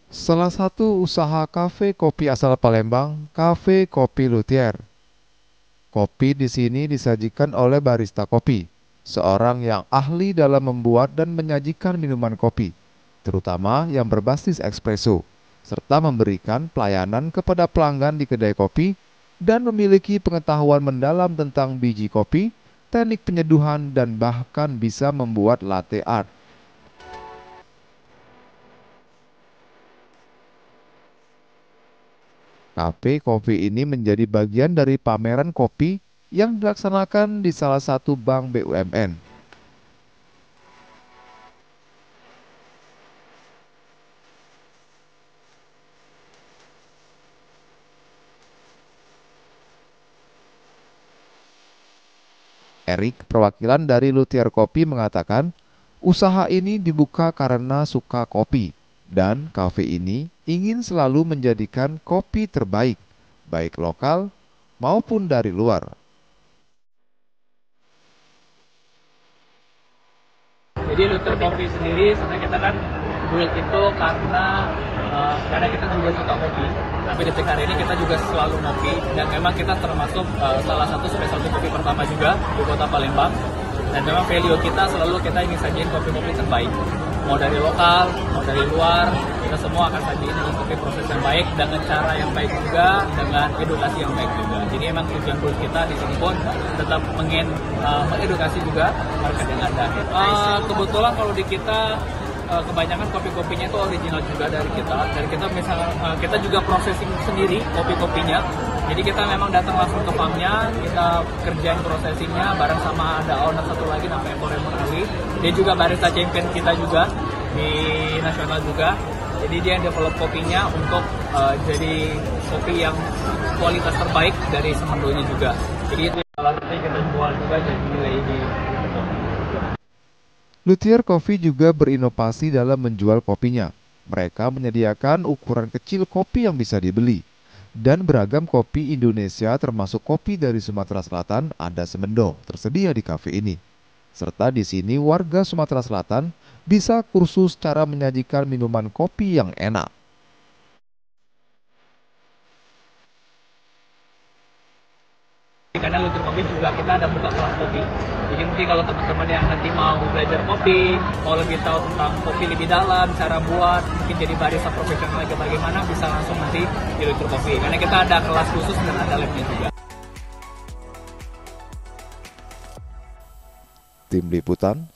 Salah satu usaha kafe kopi asal Palembang, Kafe Kopi Luthier. Kopi di sini disajikan oleh barista kopi, seorang yang ahli dalam membuat dan menyajikan minuman kopi, terutama yang berbasis espresso, serta memberikan pelayanan kepada pelanggan di kedai kopi dan memiliki pengetahuan mendalam tentang biji kopi, teknik penyeduhan, dan bahkan bisa membuat latte art. Kafe kopi ini menjadi bagian dari pameran kopi yang dilaksanakan di salah satu bank BUMN. Erik, perwakilan dari Luthier Kopi, mengatakan, usaha ini dibuka karena suka kopi dan kafe ini ingin selalu menjadikan kopi terbaik, baik lokal maupun dari luar. Jadi Luther Coffee sendiri sebenarnya kita kan build itu karena kita juga suka kopi. Tapi detik hari ini kita juga selalu ngopi dan memang kita termasuk salah satu specialty kopi pertama juga di Kota Palembang. Dan memang value kita selalu kita ingin sajiin kopi-kopi terbaik. Mau dari lokal, mau dari luar, kita semua akan sajiin dengan kopi proses yang baik dengan cara yang baik juga, dengan edukasi yang baik juga. Jadi emang tujuan build kita di sini pun tetap mengedukasi juga market yang ada. Kebetulan kalau di kita kebanyakan kopi-kopinya itu original juga dari kita. Dari kita kita juga processing sendiri kopi-kopinya. Jadi kita memang datang langsung ke farmnya, kita kerjain processingnya bareng sama ada owner satu lagi namanya Koremon Ali. Dia juga barista champion kita juga di nasional juga. Jadi dia develop kopinya untuk jadi kopi yang kualitas terbaik dari Semendonya juga. Jadi itu salah satu yang kita jual juga jadi nilai di Luthier Coffee juga berinovasi dalam menjual kopinya. Mereka menyediakan ukuran kecil kopi yang bisa dibeli. Dan beragam kopi Indonesia termasuk kopi dari Sumatera Selatan ada Semendo tersedia di kafe ini. Serta di sini warga Sumatera Selatan bisa kursus cara menyajikan minuman kopi yang enak. karena Luther Kopi juga kita ada buka kelas kopi. Jadi mungkin kalau teman-teman yang nanti mau belajar kopi, mau lebih tahu tentang kopi lebih dalam, cara buat, mungkin jadi barista profesional lagi bagaimana, bisa langsung nanti di Luther Kopi. Karena kita ada kelas khusus dan ada labnya juga. Tim Liputan